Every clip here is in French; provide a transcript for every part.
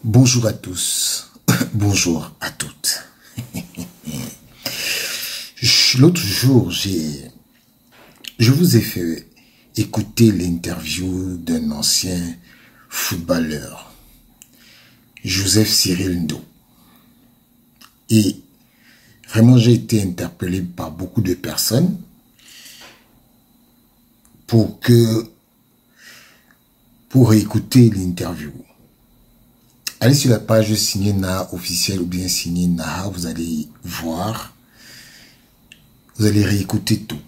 Bonjour à tous, bonjour à toutes. L'autre jour, je vous ai fait écouter l'interview d'un ancien footballeur, Joseph Cyril Ndo. Et vraiment, j'ai été interpellé par beaucoup de personnes pour écouter l'interview. Allez sur la page Signé Naha officielle ou bien Signé Naha, vous allez voir, vous allez réécouter tout.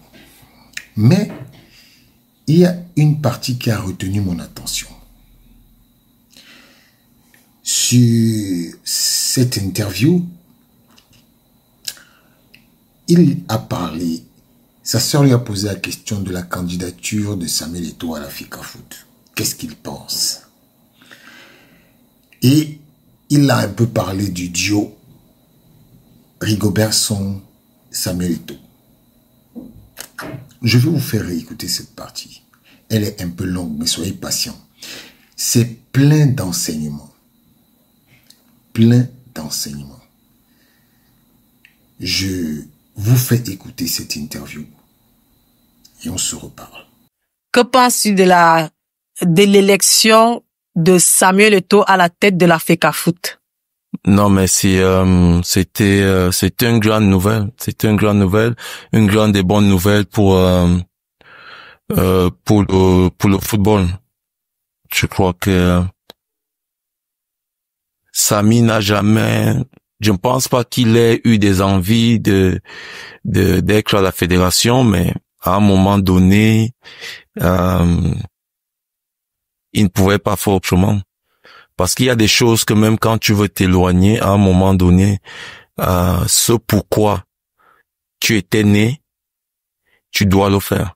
Mais il y a une partie qui a retenu mon attention. Sur cette interview, il a parlé, sa sœur lui a posé la question de la candidature de Samuel Eto'o à la FECAFOOT. Qu'est-ce qu'il pense? Et il a un peu parlé du duo Rigobert Song, Samuel Eto'o. Je vais vous faire réécouter cette partie. Elle est un peu longue, mais soyez patients. C'est plein d'enseignements. Plein d'enseignements. Je vous fais écouter cette interview et on se reparle. Que penses-tu de l'élection de Samuel Eto'o à la tête de la FECAFOOT? Non, mais c'était une grande nouvelle. C'était une grande nouvelle, une grande et bonne nouvelle pour le football. Je crois que Samy n'a jamais, je ne pense pas qu'il ait eu des envies d'être à la fédération, mais à un moment donné, il ne pouvait pas faire autrement. Parce qu'il y a des choses que même quand tu veux t'éloigner, à un moment donné, ce pourquoi tu étais né, tu dois le faire.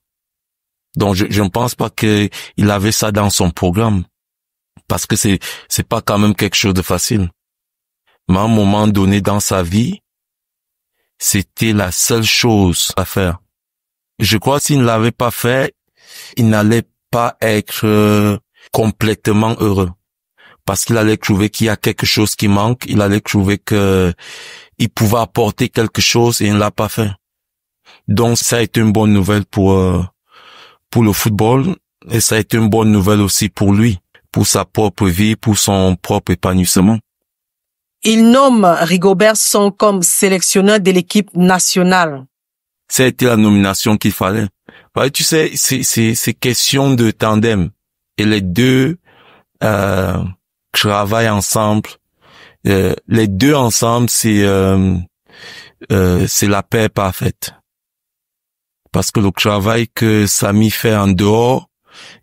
Donc je ne pense pas qu'il avait ça dans son programme. Parce que c'est pas quand même quelque chose de facile. Mais à un moment donné dans sa vie, c'était la seule chose à faire. Je crois que s'il ne l'avait pas fait, il n'allait pas être complètement heureux. Parce qu'il allait trouver qu'il y a quelque chose qui manque, il allait trouver que il pouvait apporter quelque chose et il ne l'a pas fait. Donc ça a été une bonne nouvelle pour le football et ça a été une bonne nouvelle aussi pour lui, pour sa propre vie, pour son propre épanouissement. Il nomme Rigobert Song comme sélectionneur de l'équipe nationale. Ça a été la nomination qu'il fallait. Ouais, tu sais, c'est question de tandem et les deux travaillent ensemble. Les deux ensemble, c'est la paix parfaite. Parce que le travail que Samy fait en dehors,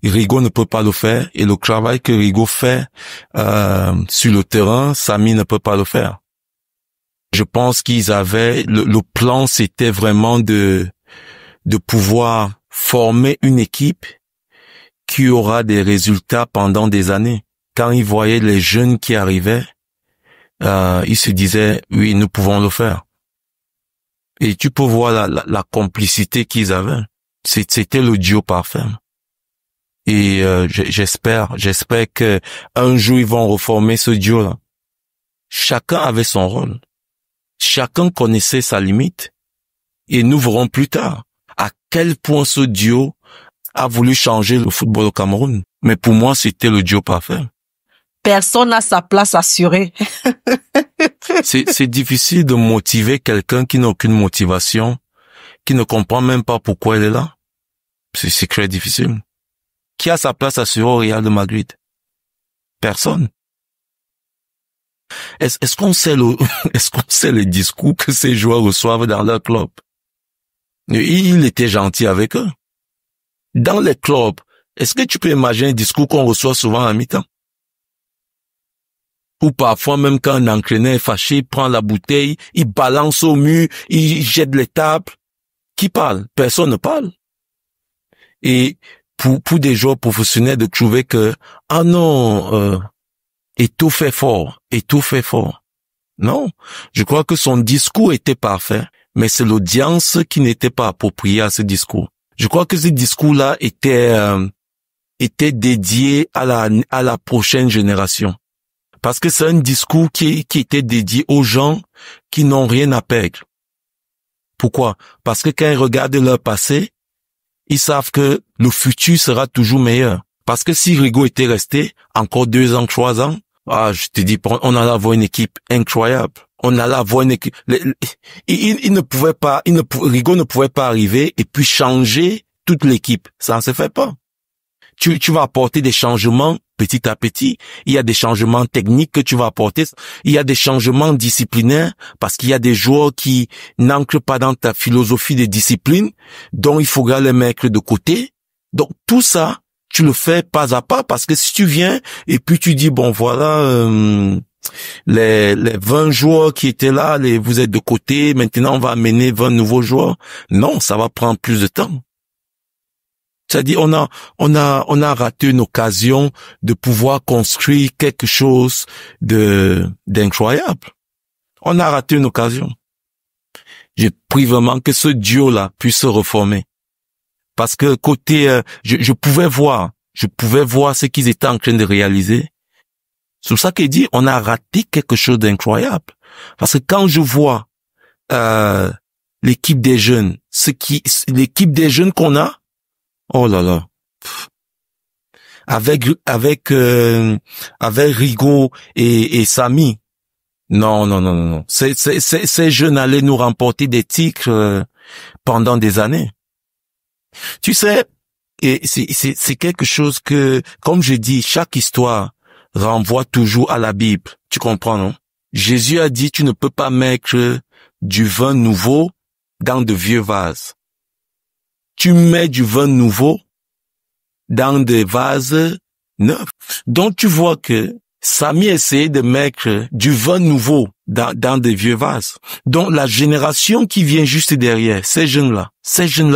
Rigo ne peut pas le faire. Et le travail que Rigo fait sur le terrain, Samy ne peut pas le faire. Je pense qu'ils avaient... Le plan, c'était vraiment de pouvoir former une équipe qui aura des résultats pendant des années. Quand ils voyaient les jeunes qui arrivaient, ils se disaient, oui, nous pouvons le faire. Et tu peux voir la complicité qu'ils avaient. C'était le duo parfait. Et j'espère que un jour ils vont reformer ce duo-là. Chacun avait son rôle. Chacun connaissait sa limite. Et nous verrons plus tard à quel point ce duo a voulu changer le football au Cameroun. Mais pour moi, c'était le duo parfait. Personne n'a sa place assurée. C'est difficile de motiver quelqu'un qui n'a aucune motivation, qui ne comprend même pas pourquoi elle est là. C'est très difficile. Qui a sa place assurée au Real de Madrid? Personne. Est-ce qu'on sait le discours que ces joueurs reçoivent dans leur club? Il était gentil avec eux. Dans les clubs, est-ce que tu peux imaginer un discours qu'on reçoit souvent à mi-temps? Ou parfois même quand un entraîneur est fâché, il prend la bouteille, il balance au mur, il jette les tables. Qui parle? Personne ne parle. Et pour des joueurs professionnels de trouver que, ah non, Eto'o fait fort, Eto'o fait fort. Non, je crois que son discours était parfait, mais c'est l'audience qui n'était pas appropriée à ce discours. Je crois que ce discours-là était dédié à la prochaine génération. Parce que c'est un discours qui était dédié aux gens qui n'ont rien à perdre. Pourquoi? Parce que quand ils regardent leur passé, ils savent que le futur sera toujours meilleur. Parce que si Rigaud était resté encore 2 ans, 3 ans, je te dis, on allait avoir une équipe incroyable. On allait avoir une équipe. Il ne pouvait pas, Rigaud ne pouvait pas arriver et puis changer toute l'équipe. Ça ne se fait pas. Tu vas apporter des changements petit à petit. Il y a des changements techniques que tu vas apporter. Il y a des changements disciplinaires parce qu'il y a des joueurs qui n'ancrent pas dans ta philosophie de discipline, dont il faudra les mettre de côté. Donc tout ça, tu le fais pas à pas parce que si tu viens et puis tu dis bon voilà les 20 joueurs qui étaient là, vous êtes de côté, maintenant on va amener 20 nouveaux joueurs. Non, ça va prendre plus de temps. C'est-à-dire, on a raté une occasion de pouvoir construire quelque chose d'incroyable. On a raté une occasion. Je prie vraiment que ce duo-là puisse se reformer. Parce que côté, je pouvais voir ce qu'ils étaient en train de réaliser. C'est pour ça qu'il dit, on a raté quelque chose d'incroyable. Parce que quand je vois, l'équipe des jeunes, l'équipe des jeunes qu'on a, oh là là. Avec Rigaud et Samy. Non. Ces jeunes allaient nous remporter des titres pendant des années. Tu sais, et c'est quelque chose que, comme je dis, chaque histoire renvoie toujours à la Bible. Tu comprends, non? Jésus a dit, tu ne peux pas mettre du vin nouveau dans de vieux vases. Tu mets du vin nouveau dans des vases neufs. Donc tu vois que Samy essayait de mettre du vin nouveau dans des vieux vases. Donc la génération qui vient juste derrière, ces jeunes-là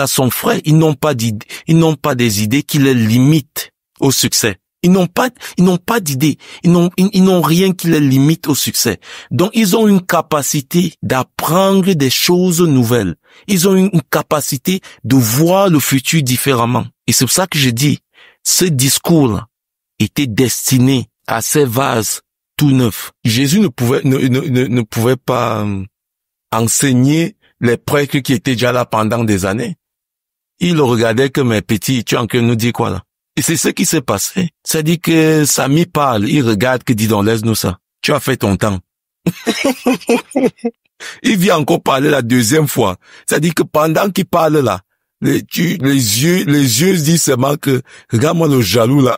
sont frais, ils n'ont pas des idées qui les limitent au succès. Ils n'ont pas d'idées, ils n'ont rien qui les limite au succès. Donc ils ont une capacité d'apprendre des choses nouvelles. Ils ont une capacité de voir le futur différemment. Et c'est pour ça que je dis, ce discours-là était destiné à ces vases tout neufs. Jésus ne pouvait pas enseigner les prêtres qui étaient déjà là pendant des années. Il le regardait comme mes petits, tu es en train de nous dire quoi là? Et c'est ce qui s'est passé. C'est-à-dire que Samy parle, il regarde que dis donc, laisse-nous ça. Tu as fait ton temps. Il vient encore parler la deuxième fois. C'est-à-dire que pendant qu'il parle là, les yeux disent seulement que, regarde-moi le jaloux là.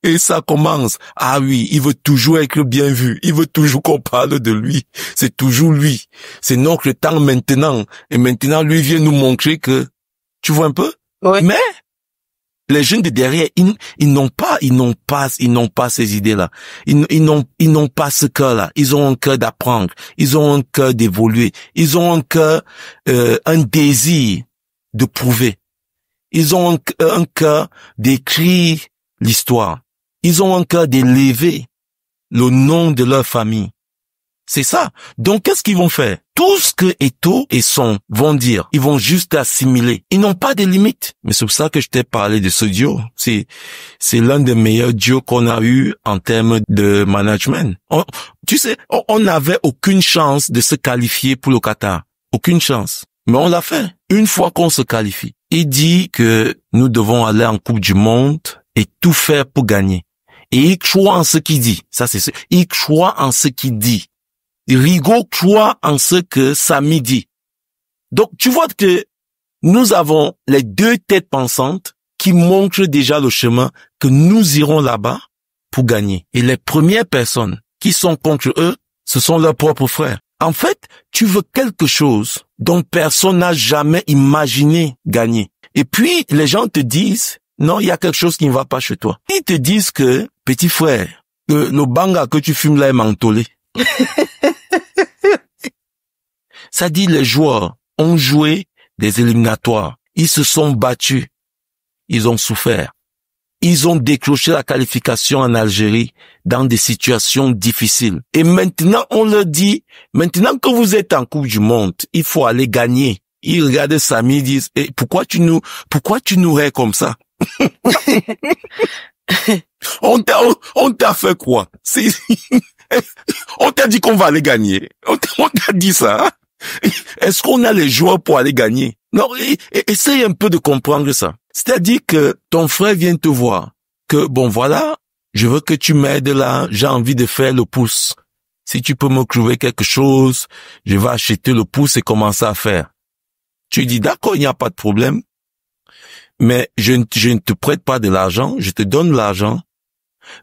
Et ça commence. Ah oui, il veut toujours être bien vu. Il veut toujours qu'on parle de lui. C'est toujours lui. C'est notre temps maintenant. Et maintenant, lui vient nous montrer que, tu vois un peu? Oui. Mais, les jeunes de derrière, ils n'ont pas ces idées-là. Ils n'ont pas ce cœur-là. Ils ont un cœur d'apprendre. Ils ont un cœur d'évoluer. Ils ont un cœur, un désir de prouver. Ils ont un cœur d'écrire l'histoire. Ils ont un cœur d'élever le nom de leur famille. C'est ça. Donc, qu'est-ce qu'ils vont faire? Tout ce que Eto'o et Son vont dire, ils vont juste assimiler. Ils n'ont pas de limites. Mais c'est pour ça que je t'ai parlé de ce duo. C'est l'un des meilleurs duos qu'on a eu en termes de management. On n'avait aucune chance de se qualifier pour le Qatar. Aucune chance. Mais on l'a fait. Une fois qu'on se qualifie. Il dit que nous devons aller en Coupe du Monde et tout faire pour gagner. Et il croit en ce qu'il dit. Ça, c'est ce. Il croit en ce qu'il dit. Rigaud croit en ce que Samy dit. Donc, tu vois que nous avons les deux têtes pensantes qui montrent déjà le chemin que nous irons là-bas pour gagner. Et les premières personnes qui sont contre eux, ce sont leurs propres frères. En fait, tu veux quelque chose dont personne n'a jamais imaginé gagner. Et puis, les gens te disent, non, il y a quelque chose qui ne va pas chez toi. Ils te disent que, petit frère, le banga que tu fumes là est mentholé. Ça dit, les joueurs ont joué des éliminatoires. Ils se sont battus. Ils ont souffert. Ils ont décroché la qualification en Algérie dans des situations difficiles. Et maintenant, on leur dit, maintenant que vous êtes en Coupe du Monde, il faut aller gagner. Ils regardent Samy, ils disent, pourquoi tu nous hais comme ça? On t'a fait quoi? On t'a dit qu'on va aller gagner. On t'a dit ça. Est-ce qu'on a les joueurs pour aller gagner? Non, essaye un peu de comprendre ça. C'est-à-dire que ton frère vient te voir. Que bon, voilà, je veux que tu m'aides là, j'ai envie de faire le pouce. Si tu peux me trouver quelque chose, je vais acheter le pouce et commencer à faire. Tu dis d'accord, il n'y a pas de problème. Mais je ne te prête pas de l'argent, je te donne l'argent.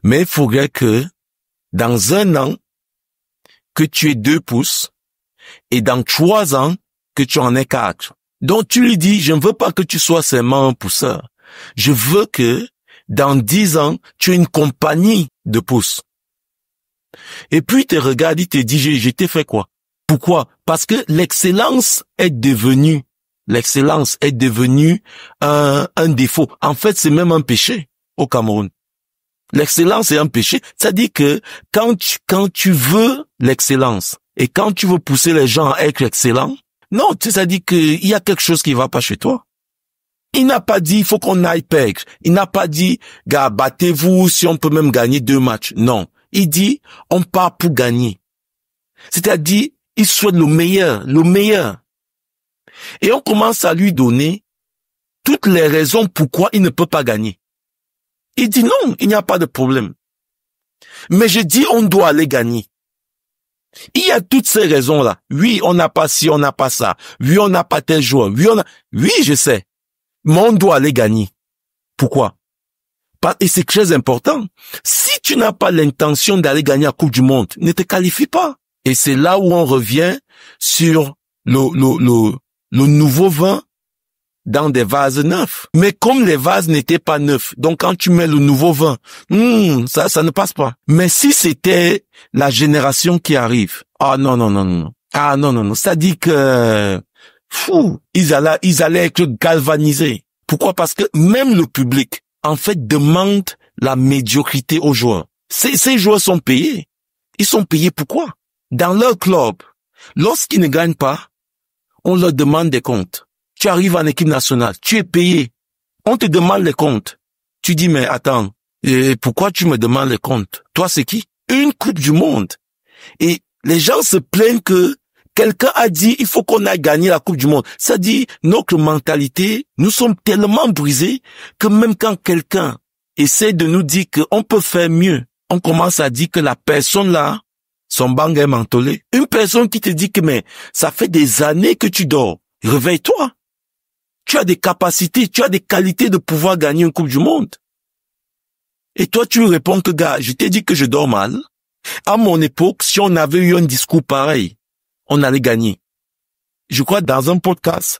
Mais il faudrait que dans 1 an, que tu aies 2 pouces et dans 3 ans, que tu en aies 4. Donc tu lui dis, je ne veux pas que tu sois seulement un pousseur. Je veux que dans 10 ans, tu aies une compagnie de pouces. Et puis il te regarde, il te dit, je t'ai fait quoi? Pourquoi? Parce que l'excellence est devenue un défaut. En fait, c'est même un péché au Cameroun. L'excellence est un péché. C'est-à-dire que quand tu veux l'excellence et quand tu veux pousser les gens à être excellents, non, c'est-à-dire qu'il y a quelque chose qui va pas chez toi. Il n'a pas dit, il faut qu'on aille perdre. Il n'a pas dit, gars, battez-vous si on peut même gagner 2 matchs. Non. Il dit, on part pour gagner. C'est-à-dire, il souhaite le meilleur. Et on commence à lui donner toutes les raisons pourquoi il ne peut pas gagner. Il dit non, il n'y a pas de problème. Mais je dis, on doit aller gagner. Il y a toutes ces raisons-là. Oui, on n'a pas ci, on n'a pas ça. Oui, on n'a pas tel joueur. Oui, je sais. Mais on doit aller gagner. Pourquoi? Et c'est très important. Si tu n'as pas l'intention d'aller gagner la Coupe du Monde, ne te qualifie pas. Et c'est là où on revient sur le nouveau vin dans des vases neufs. Mais comme les vases n'étaient pas neufs, donc quand tu mets le nouveau vin, ça ne passe pas. Mais si c'était la génération qui arrive, non. C'est-à-dire que, ils allaient être galvanisés. Pourquoi? Parce que même le public, en fait, demande la médiocrité aux joueurs. Ces joueurs sont payés. Ils sont payés pourquoi? Dans leur club, lorsqu'ils ne gagnent pas, on leur demande des comptes. Tu arrives en équipe nationale, tu es payé. On te demande les comptes. Tu dis, mais attends, pourquoi tu me demandes les comptes? Toi, c'est qui? Une Coupe du Monde. Et les gens se plaignent que quelqu'un a dit, il faut qu'on aille gagner la Coupe du Monde. Ça dit, notre mentalité, nous sommes tellement brisés que même quand quelqu'un essaie de nous dire qu'on peut faire mieux, on commence à dire que la personne là, son bang est mentolé. Une personne qui te dit que mais ça fait des années que tu dors. Réveille-toi. Tu as des capacités, tu as des qualités de pouvoir gagner une Coupe du Monde. Et toi, tu lui réponds que gars, je t'ai dit que je dors mal. À mon époque, si on avait eu un discours pareil, on allait gagner. Je crois dans un podcast,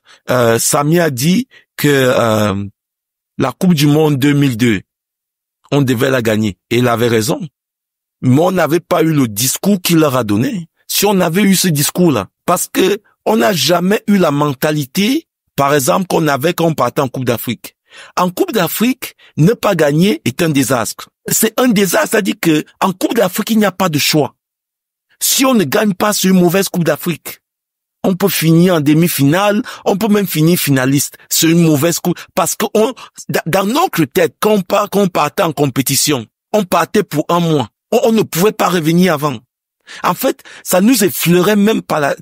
Samy a dit que la Coupe du Monde 2002, on devait la gagner. Et il avait raison. Mais on n'avait pas eu le discours qu'il leur a donné. Si on avait eu ce discours-là, parce que on n'a jamais eu la mentalité, par exemple, qu'on avait quand on partait en Coupe d'Afrique. En Coupe d'Afrique, ne pas gagner est un désastre. C'est un désastre, c'est-à-dire que en Coupe d'Afrique, il n'y a pas de choix. Si on ne gagne pas sur une mauvaise Coupe d'Afrique, on peut finir en demi-finale, on peut même finir finaliste sur une mauvaise coupe. Parce que dans notre tête, quand on partait en compétition, on partait pour 1 mois. On ne pouvait pas revenir avant. En fait, ça nous effleurait même pas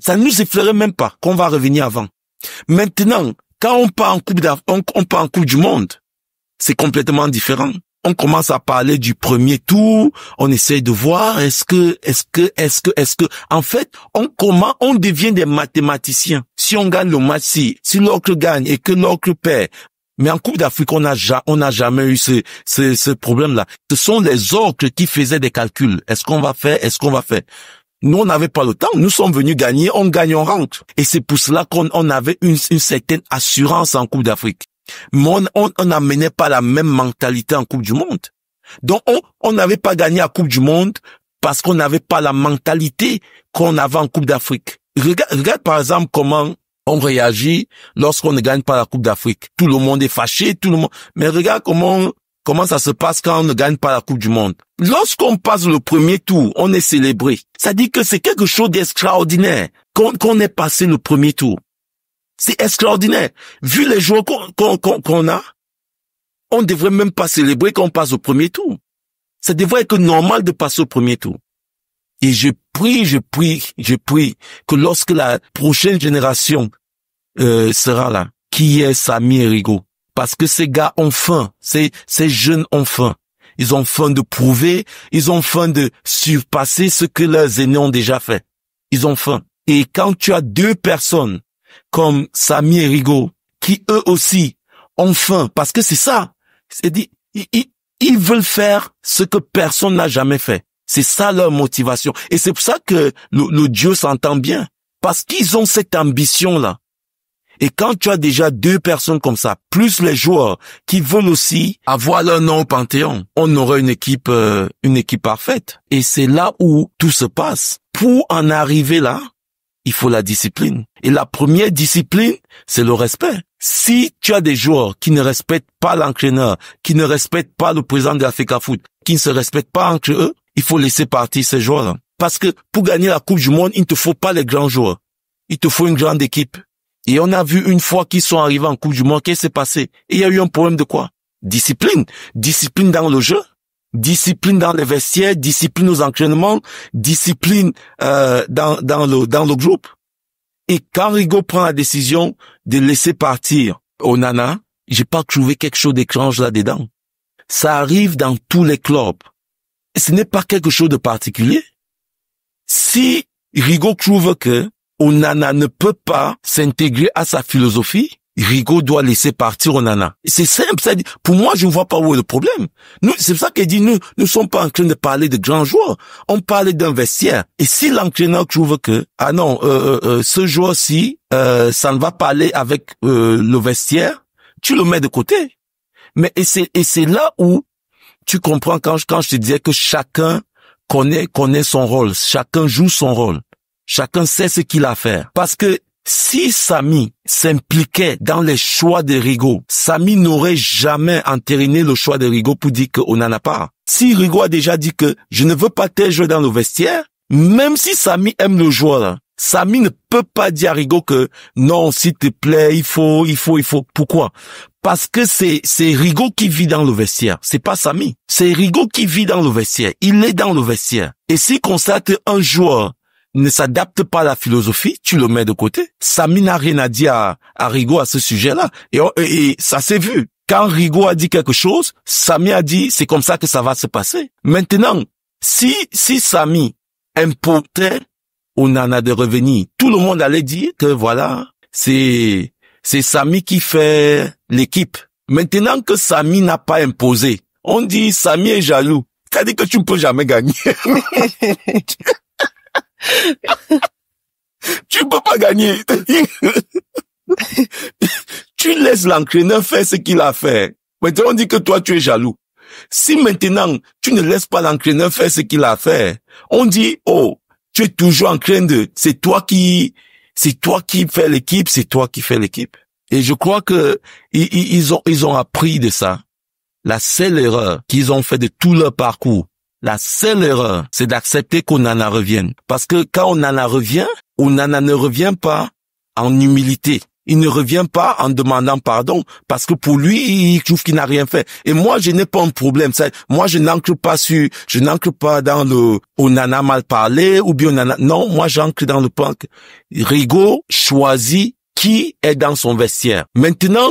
qu'on va revenir avant. Maintenant, quand on part en Coupe du Monde, c'est complètement différent. On commence à parler du premier tour, on essaie de voir est-ce que, en fait, on devient des mathématiciens. Si on gagne le match, si l'autre gagne et que l'autre perd. Mais en Coupe d'Afrique, on n'a jamais eu ce problème-là. Ce sont les autres qui faisaient des calculs. Est-ce qu'on va faire? Nous, on n'avait pas le temps. Nous sommes venus gagner, on gagne, on rentre. Et c'est pour cela qu'on avait une certaine assurance en Coupe d'Afrique. Mais on n'amenait pas la même mentalité en Coupe du Monde. Donc, on n'avait pas gagné la Coupe du Monde parce qu'on n'avait pas la mentalité qu'on avait en Coupe d'Afrique. Regarde par exemple comment on réagit lorsqu'on ne gagne pas la Coupe d'Afrique. Tout le monde est fâché, mais regarde comment ça se passe quand on ne gagne pas la Coupe du Monde. Lorsqu'on passe le premier tour, on est célébré. Ça dit que c'est quelque chose d'extraordinaire qu'on ait passé le premier tour. C'est extraordinaire. Vu les joueurs qu'on a, on devrait même pas célébrer quand on passe au premier tour. Ça devrait être normal de passer au premier tour. Et je prie que lorsque la prochaine génération sera là, qui est Samy et Rigaud, parce que ces gars ont faim, ces jeunes ont faim. Ils ont faim de prouver, ils ont faim de surpasser ce que leurs aînés ont déjà fait. Ils ont faim. Et quand tu as deux personnes comme Samy et Rigaud, qui eux aussi ont faim, parce que c'est ça, c'est-à-dire, ils veulent faire ce que personne n'a jamais fait. C'est ça leur motivation. Et c'est pour ça que le duo s'entend bien. Parce qu'ils ont cette ambition-là. Et quand tu as déjà deux personnes comme ça, plus les joueurs qui veulent aussi avoir leur nom au Panthéon, on aura une équipe parfaite. Et c'est là où tout se passe. Pour en arriver là, il faut la discipline. Et la première discipline, c'est le respect. Si tu as des joueurs qui ne respectent pas l'entraîneur, qui ne respectent pas le président de la FECAFOOT, qui ne se respectent pas entre eux, il faut laisser partir ces joueurs-là. Parce que pour gagner la Coupe du Monde, il ne te faut pas les grands joueurs. Il te faut une grande équipe. Et on a vu une fois qu'ils sont arrivés en Coupe du Monde, qu'est-ce qui s'est passé? Et il y a eu un problème de quoi? Discipline. Discipline dans le jeu. Discipline dans les vestiaires, discipline aux entraînements, discipline dans le groupe. Et quand Rigaud prend la décision de laisser partir Onana, j'ai pas trouvé quelque chose d'étrange là-dedans. Ça arrive dans tous les clubs. Et ce n'est pas quelque chose de particulier. Si Rigaud trouve que Onana ne peut pas s'intégrer à sa philosophie, Rigaud doit laisser partir Onana. C'est simple, pour moi, je ne vois pas où est le problème. C'est pour ça qu'il dit, nous ne sommes pas en train de parler de grands joueurs. On parle d'un vestiaire. Et si l'entraîneur trouve que, ce joueur-ci, ça ne va pas aller avec le vestiaire, tu le mets de côté. Mais et c'est là où tu comprends quand je te disais que chacun connaît son rôle, chacun joue son rôle, chacun sait ce qu'il a à faire. Parce que si Samy s'impliquait dans les choix de Rigaud, Samy n'aurait jamais entériné le choix de Rigaud pour dire qu'on n'en a pas. Si Rigaud a déjà dit que je ne veux pas tel joueur dans le vestiaire, même si Samy aime le joueur, Samy ne peut pas dire à Rigaud que non, s'il te plaît, il faut. Pourquoi? Parce que c'est Rigaud qui vit dans le vestiaire. C'est pas Samy. C'est Rigaud qui vit dans le vestiaire. Il est dans le vestiaire. Et s'il constate un joueur ne s'adapte pas à la philosophie, tu le mets de côté. Samy n'a rien à dire à Rigaud à ce sujet-là. Et ça s'est vu. Quand Rigaud a dit quelque chose, Samy a dit c'est comme ça que ça va se passer. Maintenant, si Samy importait Onana de revenir, tout le monde allait dire que voilà, c'est Samy qui fait l'équipe. Maintenant que Samy n'a pas imposé, on dit Samy est jaloux. C'est-à-dire que tu ne peux jamais gagner. Tu peux pas gagner. Tu laisses l'entraîneur faire ce qu'il a fait. Maintenant, on dit que toi, tu es jaloux. Si maintenant, tu ne laisses pas l'entraîneur faire ce qu'il a fait, on dit, oh, tu es toujours en train c'est toi qui fais l'équipe, c'est toi qui fais l'équipe. Et je crois que ils ont appris de ça. La seule erreur qu'ils ont fait de tout leur parcours, la seule erreur, c'est d'accepter qu'Onana revienne. Parce que quand Onana revient, Onana ne revient pas en humilité. Il ne revient pas en demandant pardon. Parce que pour lui, il trouve qu'il n'a rien fait. Et moi, je n'ai pas un problème. Moi, je n'ancre pas dans le Onana mal parlé ou bien Onana. Non, moi, j'ancre dans le point que Rigaud choisit qui est dans son vestiaire. Maintenant,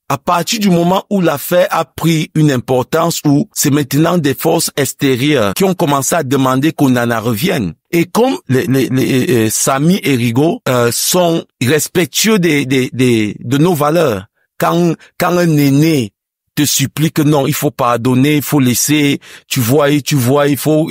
à partir du moment où l'affaire a pris une importance, où c'est maintenant des forces extérieures qui ont commencé à demander qu'Onana revienne. Et comme les Samy et Rigaud sont respectueux de nos valeurs, quand un aîné te supplie que non, il faut pardonner, il faut laisser, tu vois, il faut,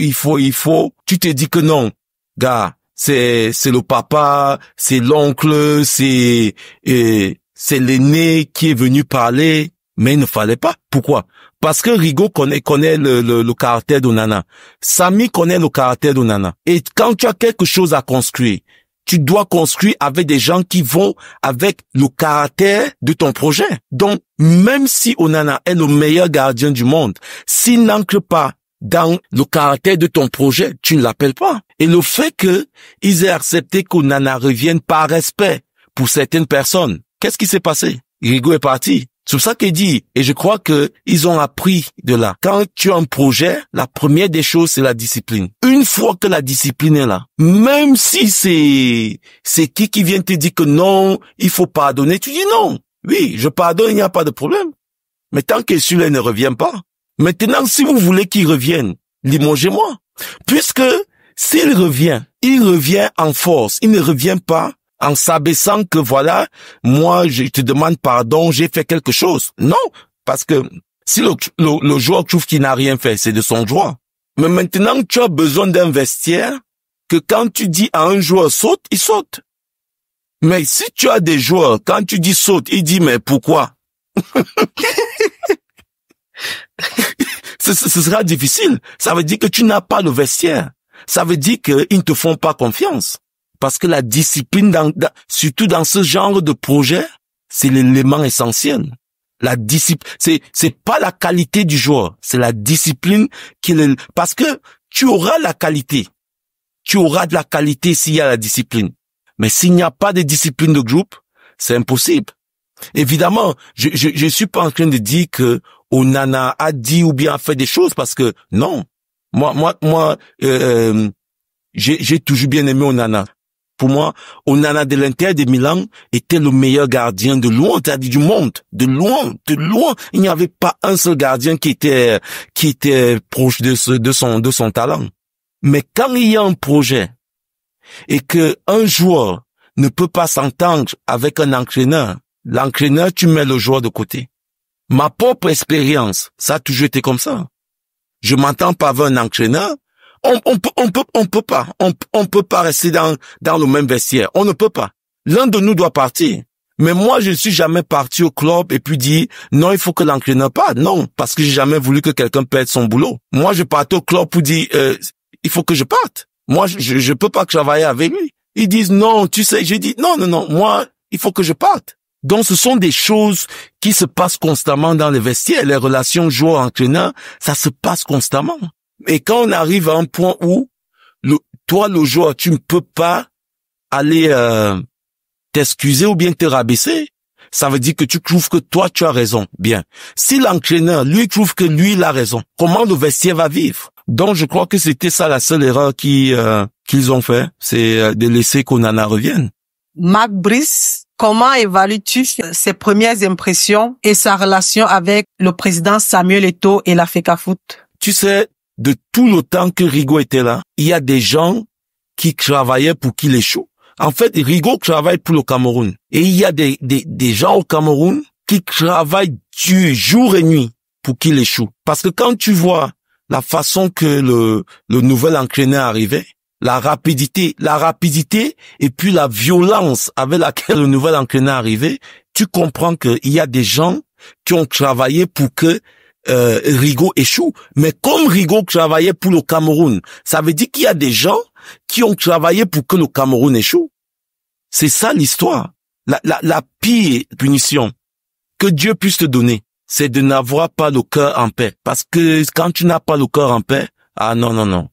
tu te dis que non, gars, c'est le papa, c'est l'oncle, c'est l'aîné qui est venu parler, mais il ne fallait pas. Pourquoi? Parce que Rigaud connaît le caractère d'Onana. Samy connaît le caractère d'Onana. Et quand tu as quelque chose à construire, tu dois construire avec des gens qui vont avec le caractère de ton projet. Donc, même si Onana est le meilleur gardien du monde, s'il n'ancre pas dans le caractère de ton projet, tu ne l'appelles pas. Et le fait qu'ils aient accepté qu'Onana revienne par respect pour certaines personnes, qu'est-ce qui s'est passé? Rigaud est parti. C'est pour ça qu'il dit, et je crois que ils ont appris de là. Quand tu as un projet, la première des choses, c'est la discipline. Une fois que la discipline est là, même si c'est qui vient te dire que non, il faut pardonner, tu dis non. Oui, je pardonne, il n'y a pas de problème. Mais tant que celui-là ne revient pas, maintenant, si vous voulez qu'il revienne, limogez-moi. Puisque s'il revient, il revient en force, il ne revient pas en s'abaissant que voilà, moi, je te demande pardon, j'ai fait quelque chose. Non, parce que si le joueur trouve qu'il n'a rien fait, c'est de son droit. Mais maintenant, tu as besoin d'un vestiaire que quand tu dis à un joueur saute, il saute. Mais si tu as des joueurs, quand tu dis saute, il dit mais pourquoi? Ce sera difficile. Ça veut dire que tu n'as pas le vestiaire. Ça veut dire qu'ils ne te font pas confiance. Parce que la discipline, surtout dans ce genre de projet, c'est l'élément essentiel. La discipline, c'est pas la qualité du joueur, c'est la discipline parce que tu auras la qualité. Tu auras de la qualité s'il y a la discipline. Mais s'il n'y a pas de discipline de groupe, c'est impossible. Évidemment, je suis pas en train de dire que Onana a dit ou bien a fait des choses parce que non. Moi, j'ai toujours bien aimé Onana. Pour moi, Onana de l'Inter de Milan était le meilleur gardien de loin, c'est-à-dire du monde, de loin. Il n'y avait pas un seul gardien qui était proche de son talent. Mais quand il y a un projet et que un joueur ne peut pas s'entendre avec un entraîneur, l'entraîneur, tu mets le joueur de côté. Ma propre expérience, ça a toujours été comme ça. Je m'entends pas avec un entraîneur. On peut pas rester dans le même vestiaire. On ne peut pas. L'un de nous doit partir. Mais moi, je ne suis jamais parti au club et puis dit, non, il faut que l'entraîneur parte. Non, parce que j'ai jamais voulu que quelqu'un perde son boulot. Moi, je partais au club pour dire, il faut que je parte. Moi, je peux pas travailler avec lui. Ils disent, non, tu sais, j'ai dit, non, moi, il faut que je parte. Donc, ce sont des choses qui se passent constamment dans les vestiaires. Les relations joueur-entraîneur, ça se passe constamment. Et quand on arrive à un point où, toi, le joueur, tu ne peux pas aller t'excuser ou bien te rabaisser, ça veut dire que tu trouves que toi, tu as raison. Bien. Si l'entraîneur, lui, trouve que lui, il a raison, comment le vestiaire va vivre? Donc, je crois que c'était ça la seule erreur qu'ils ont fait, c'est de laisser qu'Onana revienne. Marc Brice, comment évalues-tu ses premières impressions et sa relation avec le président Samuel Eto'o et la FECAFOOT? Tu sais, de tout le temps que Rigo était là, il y a des gens qui travaillaient pour qu'il échoue. En fait, Rigo travaille pour le Cameroun. Et il y a des gens au Cameroun qui travaillent jour et nuit pour qu'il échoue. Parce que quand tu vois la façon que le nouvel entraîneur arrivait, la rapidité et puis la violence avec laquelle le nouvel entraîneur arrivait, tu comprends qu'il y a des gens qui ont travaillé pour que Rigo échoue. Mais comme Rigo travaillait pour le Cameroun, ça veut dire qu'il y a des gens qui ont travaillé pour que le Cameroun échoue. C'est ça l'histoire. La pire punition que Dieu puisse te donner, c'est de n'avoir pas le cœur en paix. Parce que quand tu n'as pas le cœur en paix, non.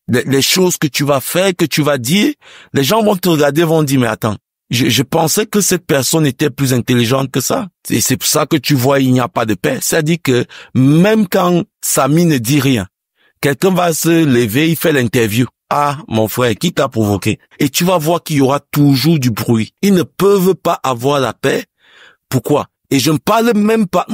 Les choses que tu vas faire, que tu vas dire, les gens vont te regarder, vont dire, mais attends, je pensais que cette personne était plus intelligente que ça. Et c'est pour ça que tu vois, il n'y a pas de paix. C'est-à-dire que même quand Samy ne dit rien, quelqu'un va se lever, il fait l'interview. Ah, mon frère, qui t'a provoqué? Et tu vas voir qu'il y aura toujours du bruit. Ils ne peuvent pas avoir la paix. Pourquoi? Et je ne parle même pas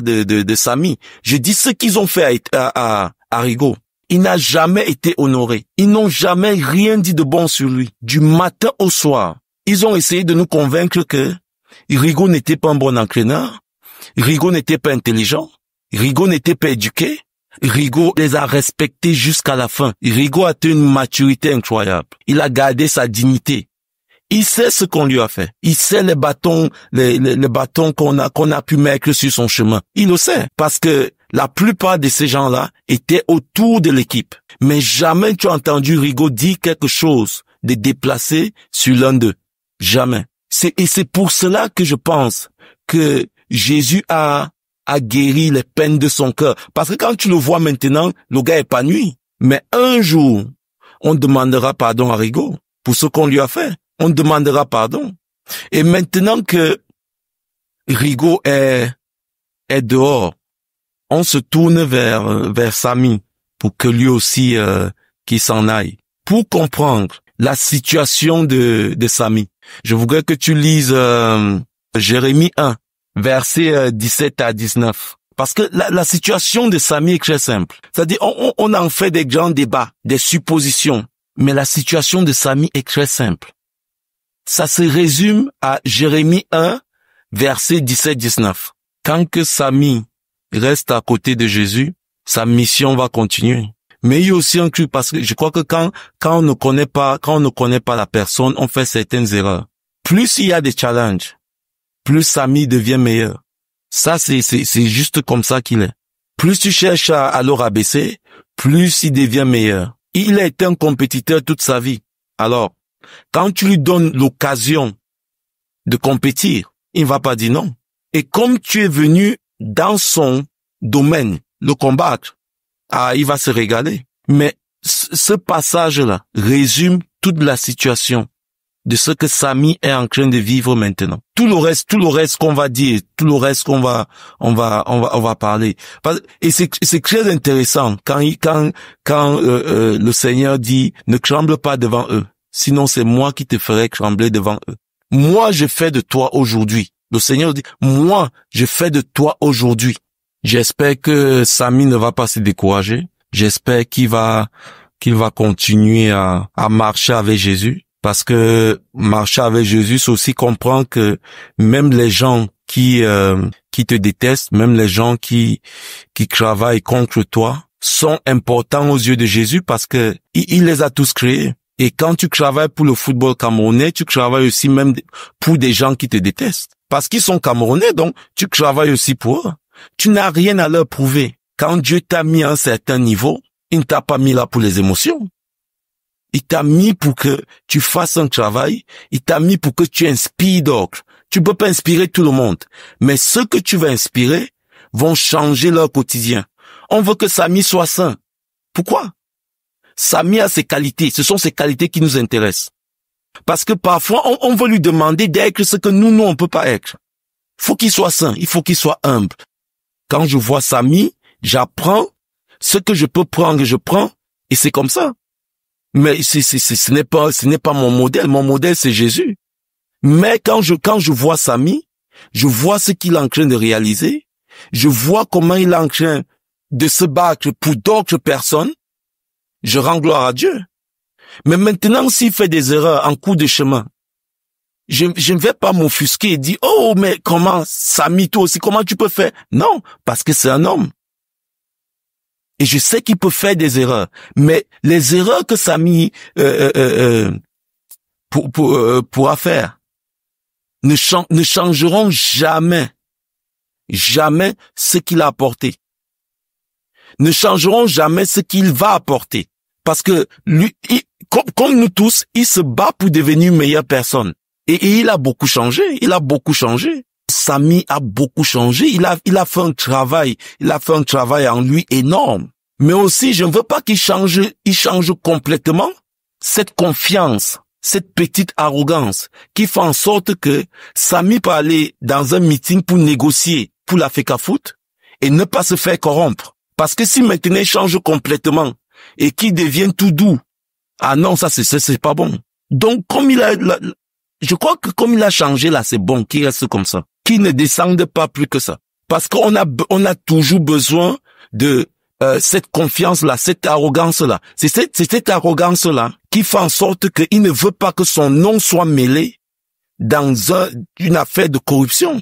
de Samy. Je dis ce qu'ils ont fait à Rigo. Il n'a jamais été honoré. Ils n'ont jamais rien dit de bon sur lui. Du matin au soir, ils ont essayé de nous convaincre que Rigo n'était pas un bon entraîneur, Rigo n'était pas intelligent, Rigo n'était pas éduqué. Rigo les a respectés jusqu'à la fin. Rigo a une maturité incroyable. Il a gardé sa dignité. Il sait ce qu'on lui a fait. Il sait les bâtons qu'on a pu mettre sur son chemin. Il le sait. Parce que la plupart de ces gens-là étaient autour de l'équipe. Mais jamais tu as entendu Rigo dire quelque chose de déplacé sur l'un d'eux. Jamais. Et c'est pour cela que je pense que Jésus a guéri les peines de son cœur. Parce que quand tu le vois maintenant, le gars est épanoui. Mais un jour, on demandera pardon à Rigo pour ce qu'on lui a fait. On demandera pardon. Et maintenant que Rigo est dehors, on se tourne vers Samy pour que lui aussi qu'il s'en aille. Pour comprendre la situation de Samy, je voudrais que tu lises Jérémie 1, versets 17 à 19. Parce que la situation de Samy est très simple. C'est-à-dire, on en fait des grands débats, des suppositions. Mais la situation de Samy est très simple. Ça se résume à Jérémie 1, versets 17-19. Quand que Samy reste à côté de Jésus, sa mission va continuer. Mais il y a aussi un truc, parce que je crois que quand on ne connaît pas la personne, on fait certaines erreurs. Plus il y a des challenges, plus Samy devient meilleur. Ça, c'est juste comme ça qu'il est. Plus tu cherches à le rabaisser, plus il devient meilleur. Il a été un compétiteur toute sa vie. Alors, quand tu lui donnes l'occasion de compétir, il ne va pas dire non. Et comme tu es venu dans son domaine, le combattre, il va se régaler. Mais ce passage-là résume toute la situation de ce que Samy est en train de vivre maintenant. Tout le reste qu'on va dire, tout le reste qu'on va parler. Et c'est très intéressant quand le Seigneur dit ne tremble pas devant eux, sinon c'est moi qui te ferai trembler devant eux. Moi je fais de toi aujourd'hui. Le Seigneur dit moi je fais de toi aujourd'hui. J'espère que Samy ne va pas se décourager. J'espère qu'il va continuer à marcher avec Jésus. Parce que marcher avec Jésus, c'est aussi comprendre que même les gens qui te détestent, même les gens qui travaillent contre toi, sont importants aux yeux de Jésus parce que il les a tous créés. Et quand tu travailles pour le football camerounais, tu travailles aussi même pour des gens qui te détestent. Parce qu'ils sont camerounais, donc tu travailles aussi pour eux. Tu n'as rien à leur prouver. Quand Dieu t'a mis à un certain niveau, il ne t'a pas mis là pour les émotions. Il t'a mis pour que tu fasses un travail. Il t'a mis pour que tu inspires d'autres. Tu peux pas inspirer tout le monde. Mais ceux que tu vas inspirer vont changer leur quotidien. On veut que Samy soit sain. Pourquoi? Samy a ses qualités. Ce sont ses qualités qui nous intéressent. Parce que parfois, on veut lui demander d'être ce que nous, on peut pas être. Il faut qu'il soit sain. Il faut qu'il soit humble. Quand je vois Samy, j'apprends. Ce que je peux prendre, je prends. Et c'est comme ça. Mais ce n'est pas mon modèle. Mon modèle, c'est Jésus. Mais quand je vois Samy, je vois ce qu'il est en train de réaliser. Je vois comment il est en train de se battre pour d'autres personnes. Je rends gloire à Dieu. Mais maintenant, s'il fait des erreurs en cours de chemin, je ne vais pas m'offusquer et dire, oh, mais comment, Samy, toi aussi, comment tu peux faire? Non, parce que c'est un homme. Et je sais qu'il peut faire des erreurs, mais les erreurs que Samy pourra faire ne changeront jamais ce qu'il a apporté. Ne changeront jamais ce qu'il va apporter. Parce que lui, comme nous tous, il se bat pour devenir une meilleure personne. Et il a beaucoup changé. Samy a beaucoup changé. Il a fait un travail. Il a fait un travail en lui énorme. Mais aussi, je ne veux pas qu'il change complètement cette confiance, cette petite arrogance qui fait en sorte que Samy peut aller dans un meeting pour négocier pour la FECAFOOT et ne pas se faire corrompre. Parce que si maintenant il change complètement et qu'il devient tout doux, ah non, ça c'est pas bon. Donc je crois que comme il a changé là, c'est bon qu'il reste comme ça, qu'il ne descende pas plus que ça. Parce qu'on a toujours besoin de cette confiance-là, cette arrogance-là. C'est cette arrogance-là qui fait en sorte qu'il ne veut pas que son nom soit mêlé dans une affaire de corruption.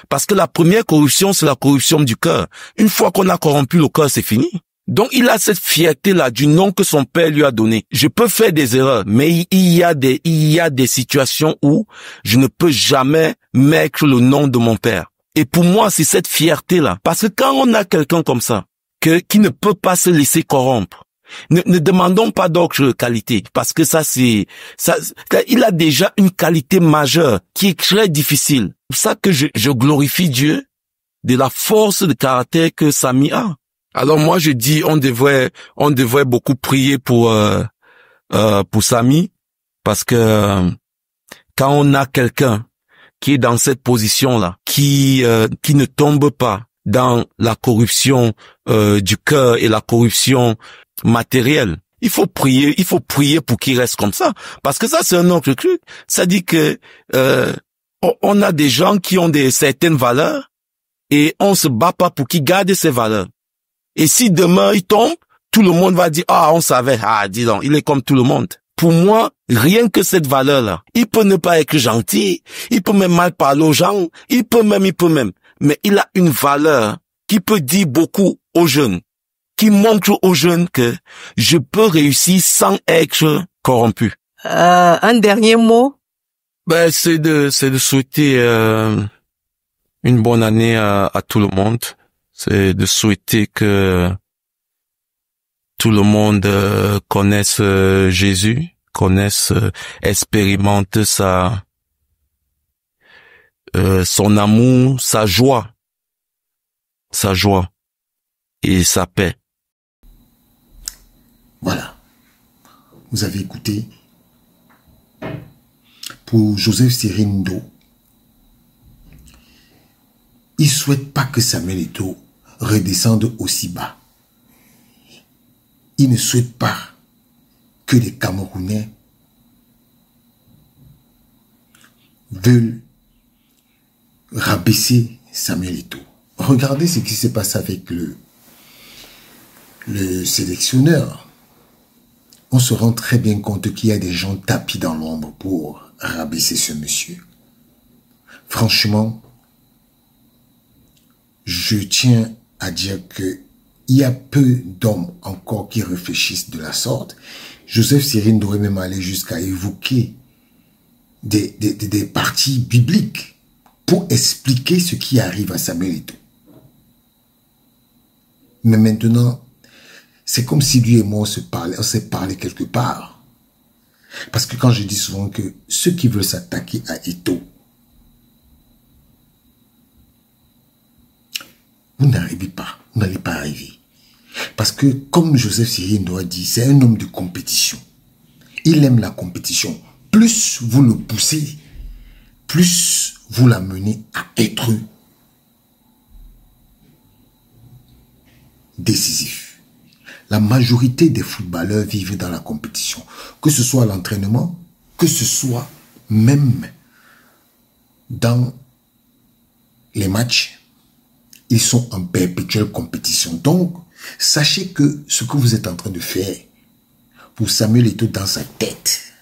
Parce que la première corruption, c'est la corruption du cœur. Une fois qu'on a corrompu le cœur, c'est fini. Donc, il a cette fierté-là du nom que son père lui a donné. Je peux faire des erreurs, mais il y a des situations où je ne peux jamais mettre le nom de mon père. Et pour moi, c'est cette fierté-là. Parce que quand on a quelqu'un comme ça, qui ne peut pas se laisser corrompre, ne demandons pas d'autres qualités, parce que ça, il a déjà une qualité majeure qui est très difficile. C'est pour ça que je glorifie Dieu de la force de caractère que Samy a. Alors moi, je dis, on devrait beaucoup prier pour Samy, parce que quand on a quelqu'un qui est dans cette position-là, qui ne tombe pas dans la corruption du cœur et la corruption matérielle. Il faut prier pour qu'il reste comme ça, parce que ça c'est un autre truc. Ça dit que on a des gens qui ont certaines valeurs et on se bat pas pour qu'ils gardent ces valeurs. Et si demain il tombe, tout le monde va dire on savait, dis donc, il est comme tout le monde. Pour moi, rien que cette valeur-là, il peut ne pas être gentil, il peut même mal parler aux gens, il peut même, mais il a une valeur qui peut dire beaucoup aux jeunes, qui montre aux jeunes que je peux réussir sans être corrompu. Un dernier mot? C'est de souhaiter une bonne année à tout le monde. C'est de souhaiter que tout le monde connaisse Jésus, expérimente son amour, sa joie et sa paix. Voilà. Vous avez écouté. Pour Joseph Cyril Ndoh, il ne souhaite pas que Samuel Eto'o redescende aussi bas. Il ne souhaite pas que les Camerounais veulent rabaisser Samuel Eto'o. Regardez ce qui s'est passé avec le sélectionneur. On se rend très bien compte qu'il y a des gens tapis dans l'ombre pour rabaisser ce monsieur. Franchement, je tiens à dire que il y a peu d'hommes encore qui réfléchissent de la sorte. Joseph Cyril Ndoh est même allé jusqu'à évoquer des parties bibliques pour expliquer ce qui arrive à Samuel Eto'o. Mais maintenant, c'est comme si lui et moi on s'est parlé quelque part. Parce que quand je dis souvent que ceux qui veulent s'attaquer à Eto'o, vous n'arrivez pas, vous n'allez pas arriver. Parce que comme Joseph Cyril Ndoh a dit, c'est un homme de compétition. Il aime la compétition. Plus vous le poussez, plus vous l'amenez à être décisif. La majorité des footballeurs vivent dans la compétition. Que ce soit à l'entraînement, que ce soit même dans les matchs, ils sont en perpétuelle compétition. Donc, sachez que ce que vous êtes en train de faire pour Samuel Eto'o dans sa tête,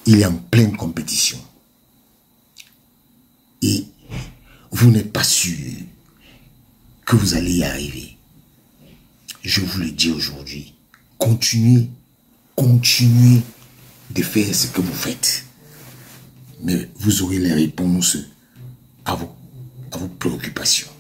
il est en pleine compétition. Et vous n'êtes pas sûr que vous allez y arriver. Je vous le dis aujourd'hui, continuez de faire ce que vous faites. Mais vous aurez les réponses à vos préoccupations.